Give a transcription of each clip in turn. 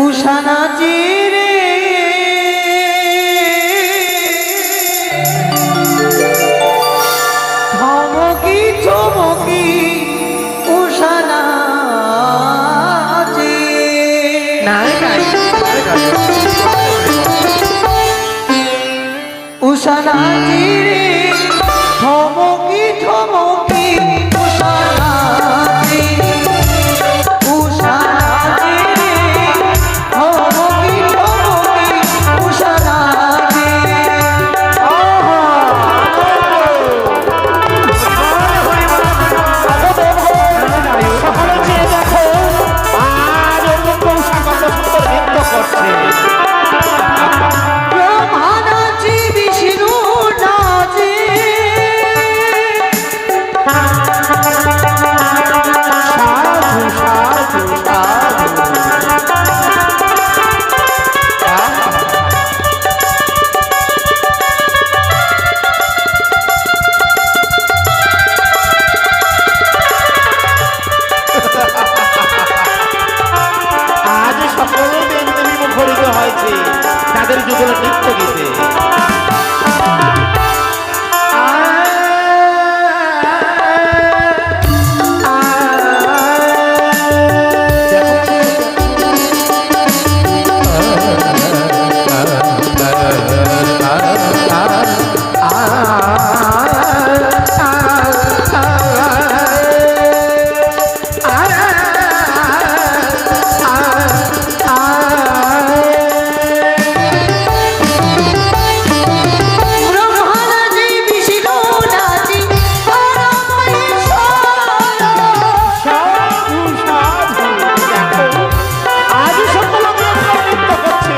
উষা নাচে রে ধমকি চমকি উষা নাচে উষা নাচে রে ধমকি ধমকি উষা নাচে উষা নাচে রে ধমকি ধমকি উষা নাচে সকলে চেয়ে দেখো আর অন্য উষা কত সুন্দর নৃত্য করছে। ব্রহ্মা নাচে বিষ্ণু নাচে সাধু সাধু সাধু আজ সকলে দেবদেবী মুখরিত হয়েছে তাদের যুগল নৃত্য গীতে। ব্রহ্মা নাচে বিষ্ণু নাচে সাধু সাধু দেখো আজ সকলে নৃত্য করছে।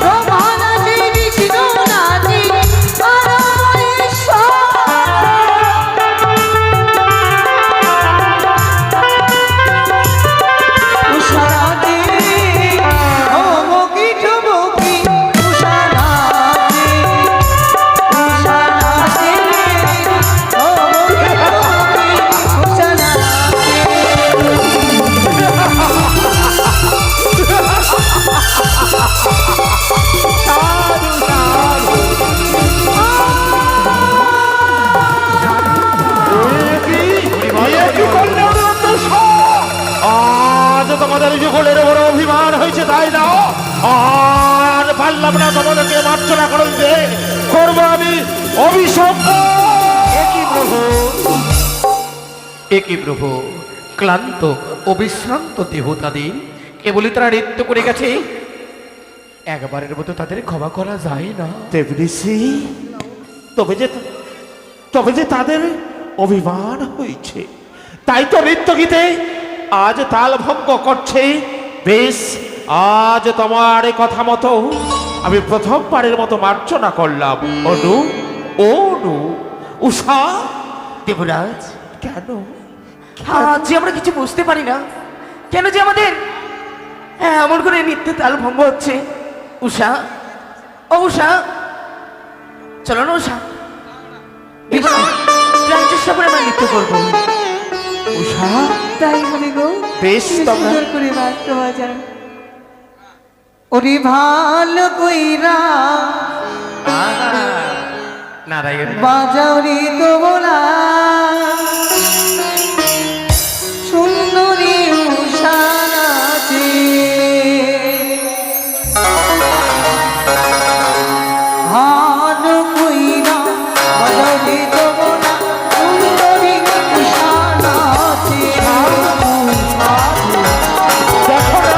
ব্রহ্মা নাচে বিষ্ণু নাচে উষা নাচে ধমকি ধমকি উষা নাচে উষা নাচে ধমকি ধমকি উষা নাচে সাধু সাধু আজ তোমাদের যুগলের বড় অভিমান হয়েছে তাই না? আর পারলাম না তোমাদেরকে মার্জনা করতে করবো আমি অভিশাপ। একই প্রভু ক্লান্ত ও বিশ্রান্ত দেহ তাদের কেবলই তারা নৃত্য করে গেছে, একবারের মতো তাদের ক্ষমা করা যায় না। দেবঋষি তবে যে তাদের অভিমান হয়েছে তাই তো নৃত্য গীতে আজ তাল ভঙ্গ করছে। বেশ, আজ তোমার এ কথা মতো আমি প্রথমবারের মতো মার্জনা করলাম। অনু অনু উষা। দেবরাজ, কেন আজ যে আমরা কিছু বুঝতে পারি না কেন যে আমাদের এমন করে নৃত্যে তাল ভঙ্গ হচ্ছে। উষা, ও উষা, চলো না উষা, প্রাণ চেষ্টা করে আমরা নৃত্য করবো। উষা? তাই হবে গো বেশ, তোমরা সুন্দর করে বাদ্য বাজাও। ওরে ভালো কইরা নারায়ণ বাজাও রে তোমরা সুন্দরী উষা নাচে ভালো কইরা বাজাও রে তোমরা সুন্দরী উষা নাচে দেখো না,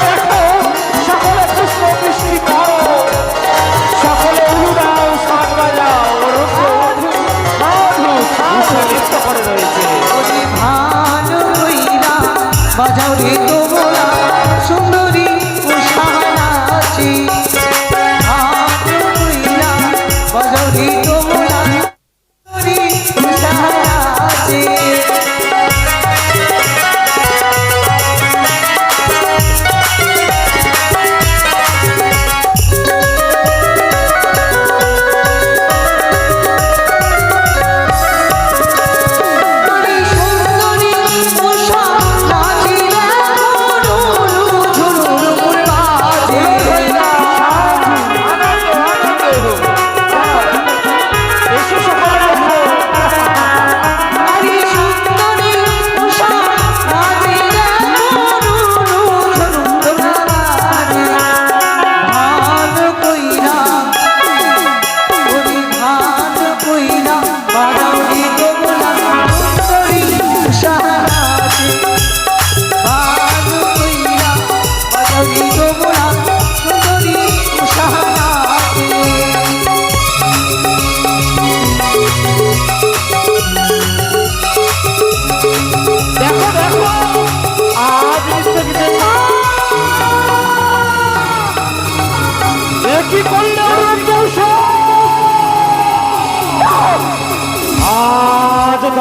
দেখো সকলে পুষ্প বৃষ্টি করো, সকলে উলু দাও, শাক বাজাও, সাধু সাধু নৃত্য করে রয়েছে। ওরে ভালো কইরা বাজাও রে তোমরা সুন্দরী উষা নাচে ভালো কইরা বাজাও রে তোমরা সুন্দরী উষা নাচে সুন্দরী উষা নাচিলে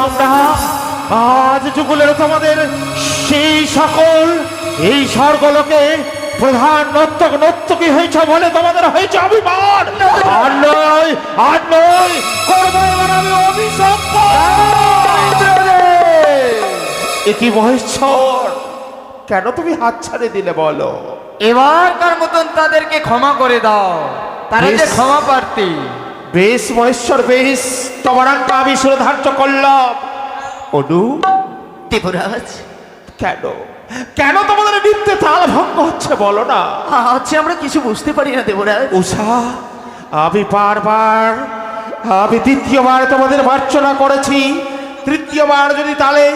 আমরা আজ যুগলের তোমাদের সেই সকল এই স্বর্গলোকে প্রধান নর্তকী হয়েছ বলে তোমাদের হয়েছে অভিমান। আর নয় আর নয়, করবো এবার আমি অভিশাপ। এ কি মহেশ্বর, কেন তুমি হাত ছাড়ে দিলে বলো? এবারকার মতন তাদেরকে ক্ষমা করে দাও, তারা যে বেশ। ক্ষমা প্রার্থী। বেশ মহেশ্বর বেশ, তোমার আজ্ঞা আমি শিরোধার্য করলাম। অনু, দেবরাজ, কেন কেন তোমাদের নৃত্যে তাল ভঙ্গ হচ্ছে বলো না? আজ আমরা কিছু বুঝতে পারি না দেবরাজ। উষা, আমি বারবার আমি দ্বিতীয়বার তোমাদের মার্চনা করেছি, তৃতীয়বার যদি তালে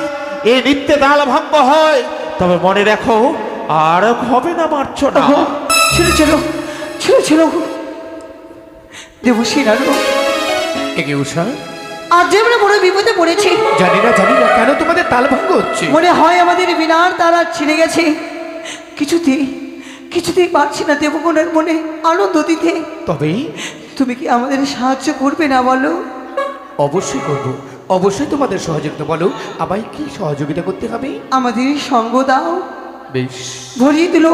এই নৃত্যে তাল ভঙ্গ হয় তবে মনে রাখো আর হবে না মার্চনা। ছেড়ে ছিল ছেড়ে ছিল দেবশ্রী আরো একে উষা, আজ যে আমরা বড় বিপদে পড়েছি। জানি না কেন তোমাদের তাল ভঙ্গ হচ্ছে। মনে হয় আমাদের বিনার তারা ছিঁড়ে গেছে। কিছুতেই কিছুতেই পারছি না দেবগণের মনে আনন্দ দিতে। তবেই তুমি কি আমাদের সাহায্য করবে না বলো? অবশ্যই করব, অবশ্যই তোমাদের সহযোগিতা। বলো আমায় কি সহযোগিতা করতে হবে? আমাদের সঙ্গ দাও, বেশ। ভরিয়ে দিল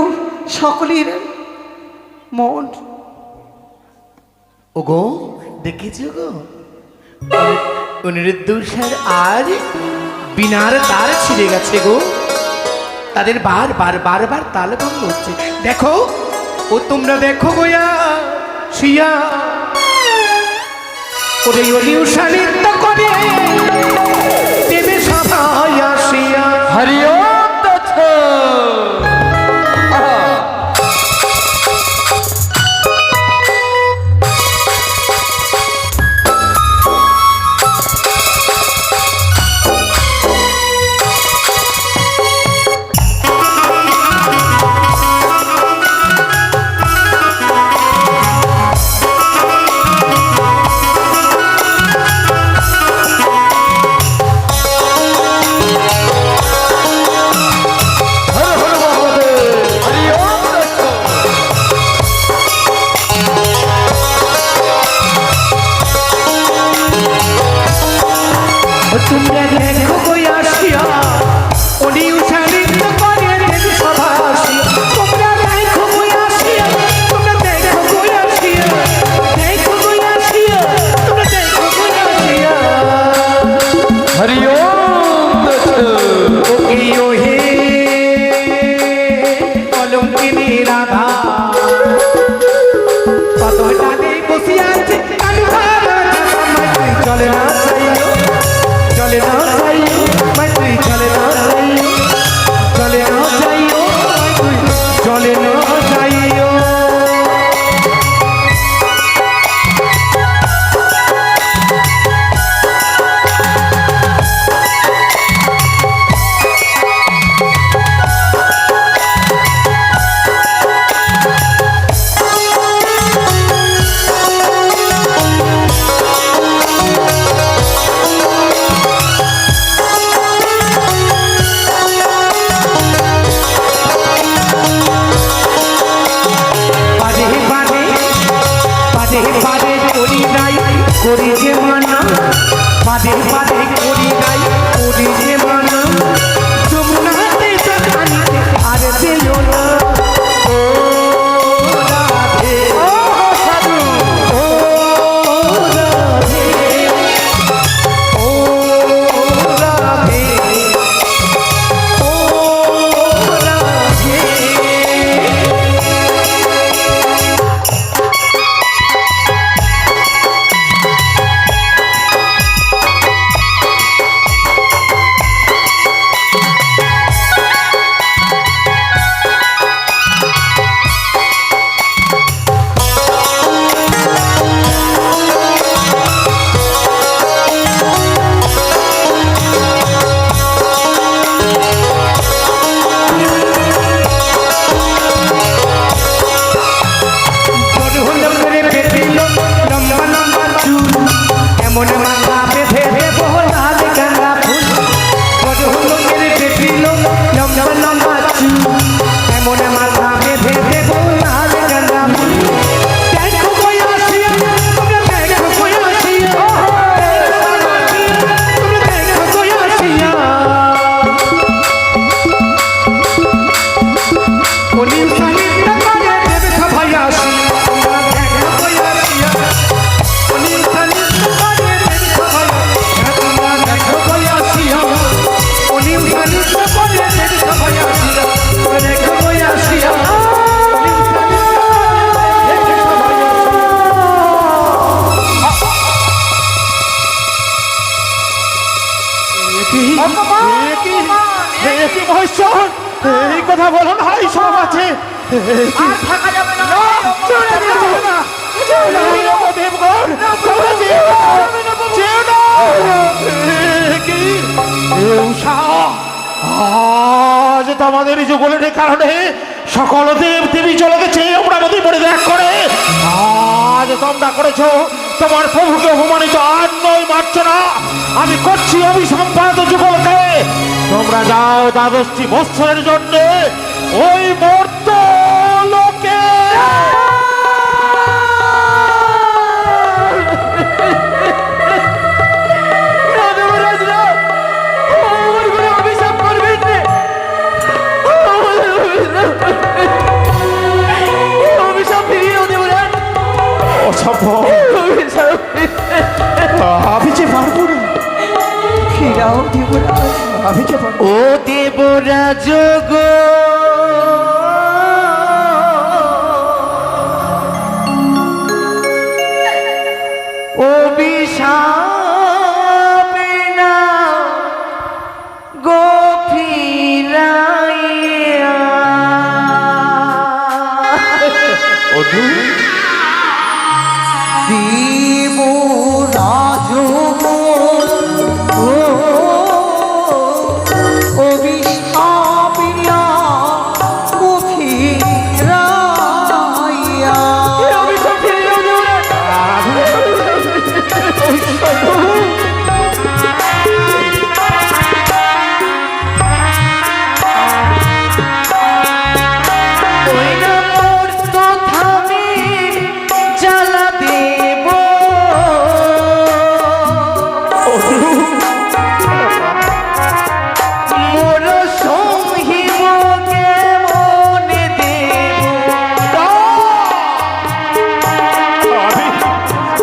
সকলের মন। ওগো, দেখেছি গো, অনিরুদ্ধ আর বিনার তার ছিঁড়ে গেছে গো। তাদের বারবার তাল ভঙ্গ হচ্ছে। দেখো, ও তোমরা দেখো গোয়া শিয়া, ওরে অনিউষা নৃত্য করে দেবে সবাই আসিয়া। হরি ওম তৎসৎ। তোমরা দেখো গোয়া শিয়া, অনিউষা নৃত্য করে দেবে সবাই আসিয়া। তোমরা দেখো গোয়া শিয়া, তোমরা দেখো গোয়া শিয়া, দেখো গোয়া শিয়া, তোমরা দেখো গোয়া শিয়া। হরি ওম তৎসৎ। ও হে কলঙ্কিনী রাধা, কত টানে বসে আছে কালু ভাড়া। চলে না চাইও, চলে না চাইও, মাইত্রী চলে না চাইও, চলে না চাইও, চলে না চাইও। করি যে মানা, পাদে পাদে করি নাই, করি যে মানা। যমুনাতে জানিতে আর দিল না। ও রাধে, ও সাধু, ও রাধে, ও রাধে, ও রাধে। অনিল সাহিত্য করে দেবে সবাই আসিয়া তোমরা দেখো আসিয়া অনিল সাহিত্য করে দেবে সবাই তোমরা দেখো আসিয়া অনিল সাহিত্য করে দেবে সবাই আসিয়া তোমরা দেখো আসিয়া অনিল সাহিত্য করে দেবে সবাই আসিয়া মহেশ্বর এই কথা বলো না এই সব আছে আর থাকা যাবে না চলে যেও না চলে যেও দেবগণ চলে যেও যেও না কি উষা আজ তোমাদের যুগলের কারণে সকল দেব দেবী চলে গেছে আমরা নদী পড়ে দেখ করে আজ তোমরা করেছো তোমার প্রভুকে অপমানিত আর নয় মারছ না আমি করছি অভিসম্পাদ যুগলকে তোমরা যাও দ্বাদশটি বৎসরের জন্য ওই মর্ত লোকে অসম্ভব আমি যে পারবো না ফিরাও দেবরাজ। আমি যে পারবো ও দেবরাজ গো অভিশাপ না গো ফিরাইয়া দেবরাজ অভিশাপিয়া ফিরাইয়া ওই না মূর্ত থামে জ্বালা দেব মোর সহিব কেমনে দেব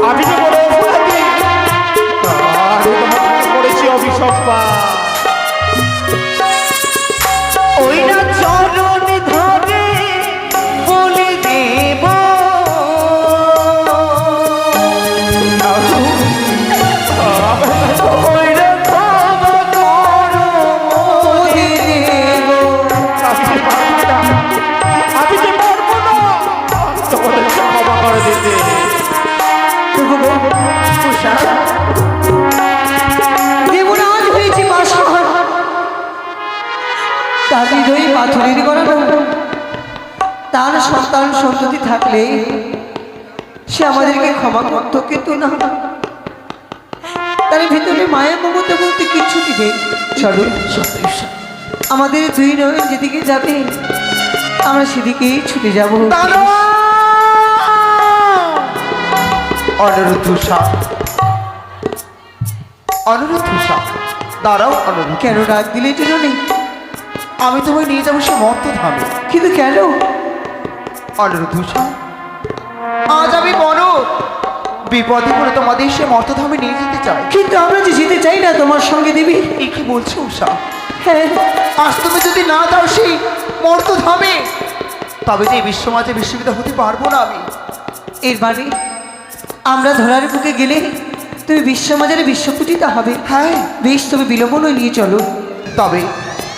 আমি যে বড় অপরাধী আমি তোমাকে করেছি অভিসম্পা ওই না চরণ ধরে বলে দেব ওই না ক্ষমা করো আমি যে পারবো না তোমাদের ক্ষমা করে দিতে দেবরাজ হয়েছে বাসর তার হৃদয়ে পাথরের গড়ানো তার সন্তান সন্ততি থাকলে সে আমাদেরকে ক্ষমা করতো কিন্তু না তার ভিতরে মায়ের মমতা বলতে কিচ্ছুটি নেই। চলো আমাদের দুই নয় যেদিকে যাবে আমরা সেদিকেই ছুটে যাব। অনুরোধ দাঁড়াও অনুরোধ কেন রাগ দিলে জন্য নেই আমি তোমায় নিয়ে যাবো সে মর্ত ধামে কিন্তু কেন অনুরোধ আজ আমি বড় বিপদে করে তোমাদের সে মর্তধামে নিয়ে যেতে চাই কিন্তু আমরা যে যেতে চাই না তোমার সঙ্গে দেবী। এ কি বলছো উষা হ্যাঁ আজ তুমি যদি না দাও সেই মর্তধামে তবে যে এই বিশ্বমাঝে বিশ্ববিদ্য হতে পারবো না আমি এর মানে আমরা ধরার বুকে গেলে তুমি বিশ্বমাজারে বিশ্বপূজিতা হবে। হ্যাঁ বেশ তুমি বিলম্বন নিয়ে চলো। তবে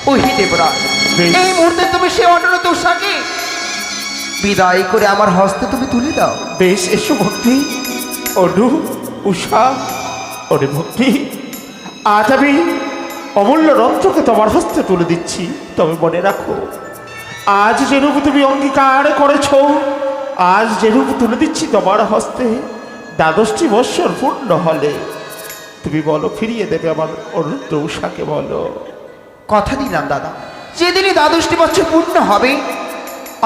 ওই দেবরাজ বেশ। এই মুহূর্তে তুমি সে অনুরোধ উষাকে বিদায় করে আমার হস্তে তুমি তুলে দাও বেশ এসো ভক্তি অনু উষা ওরে ভক্তি আজ আমি অমূল্য রত্নকে তোমার হস্তে তুলে দিচ্ছি তবে মনে রাখো আজ যেরূপ তুমি অঙ্গীকার করেছ আজ যেরূপ তুলে দিচ্ছি তোমার হস্তে দ্বাদশটি বৎসর পূর্ণ হলে তুমি বলো ফিরিয়ে দেবে আমার অনুরুদ্ধ উষাকে বলো। কথা দিলাম দাদা যেদিনই দ্বাদশটি বছর পূর্ণ হবে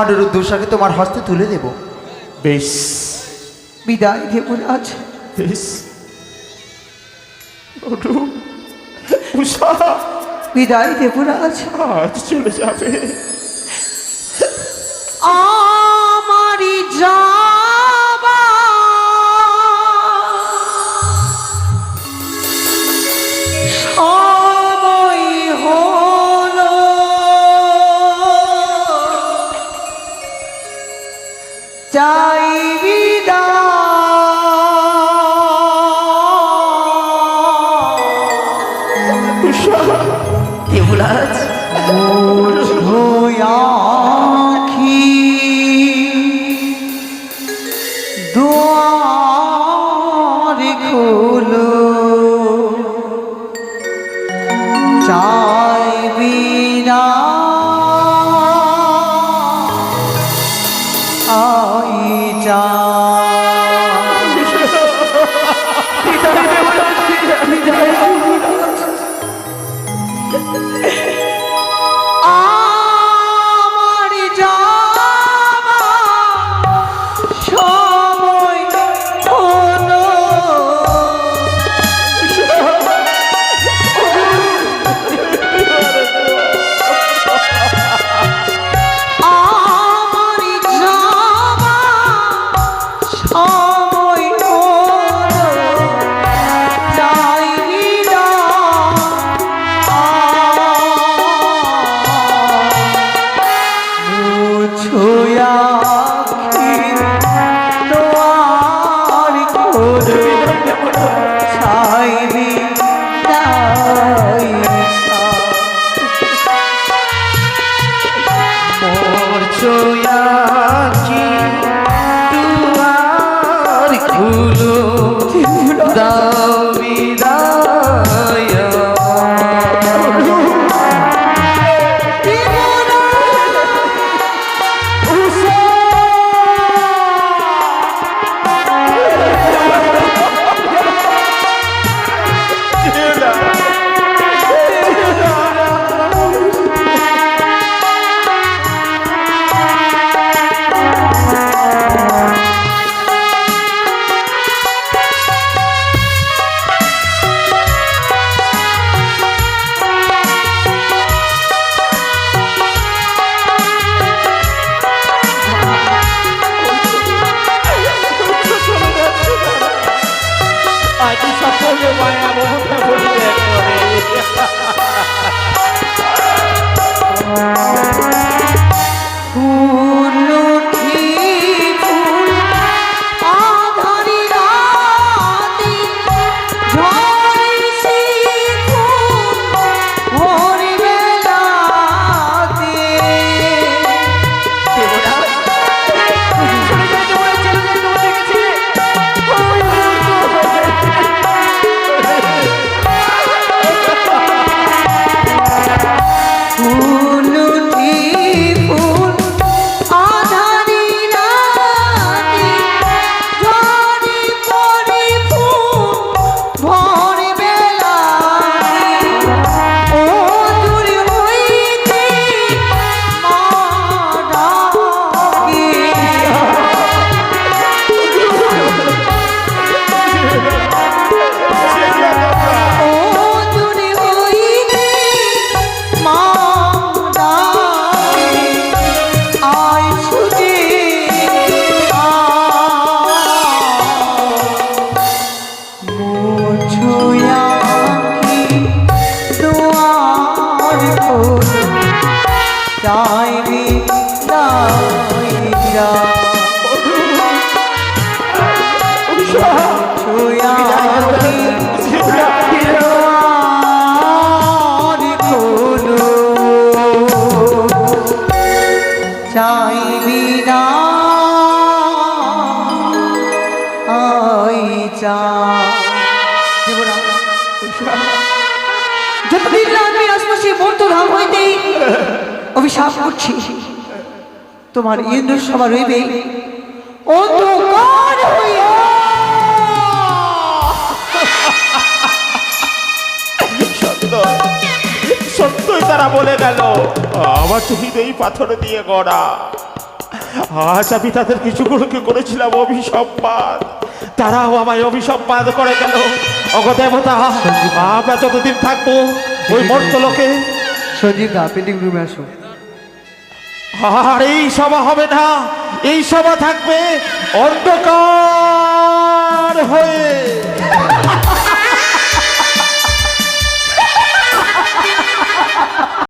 অনুরুদ্ধ উষাকে তোমার হস্তে তুলে দেব। বেশ বিদায় দেবরাজ। বেশ অনু উষা বিদায় দেবরাজ। আজ চলে যাবে চাই দেবরাজ আখি দুয়ার খোলো চাইবি না আই যা আমার যাওয়া সময় হলো আমার যাওয়া সময় হলো যাইবি না মুছোয়া তোমার খোঁজে চাইবি তাই মোর চোয়াকি দুয়ার খুলো দাও বিদায় আজ সকলে মায়া মোহটা বলিতে করে ফুল উঠি ফুল আধারি রাতি ঝরিছি ফুল ভোরি বেলাতে ফুল উঠি ফুল আধারি রাতি ঝরি পরি ফুল ভোরি বেলাতে ও দূর হইতে মা ডাকে ও দূর হইতে মা ডাকে আয় ছুটে মুছোয়া কি দুয়ার খোলো চাইবি দাইরা মুছোয়া কি দুয়ার খোলো চাইবি না আই যা যতদিন না আমি আশপাশে বর্তধাম হইতেই অভিশাপ করছি তোমার ইন্দ্র সভা রইবে অন্ধকার হইয়া সত্যই তারা বলে গেল আমার তো হৃদয় পাথর দিয়ে গড়া আজ আমি তাদের কিছুগুলোকে করেছিলাম অভিসম্পাদ তারাও আমায় অভিসম্পাদ করে গেল অগদেবতা আমরা যতদিন থাকবো ওই মর্তলোকে সঞ্জীব দা পেন্ডিং রুমে আসো আর এই সভা হবে না এই সভা থাকবে অন্ধকার হয়ে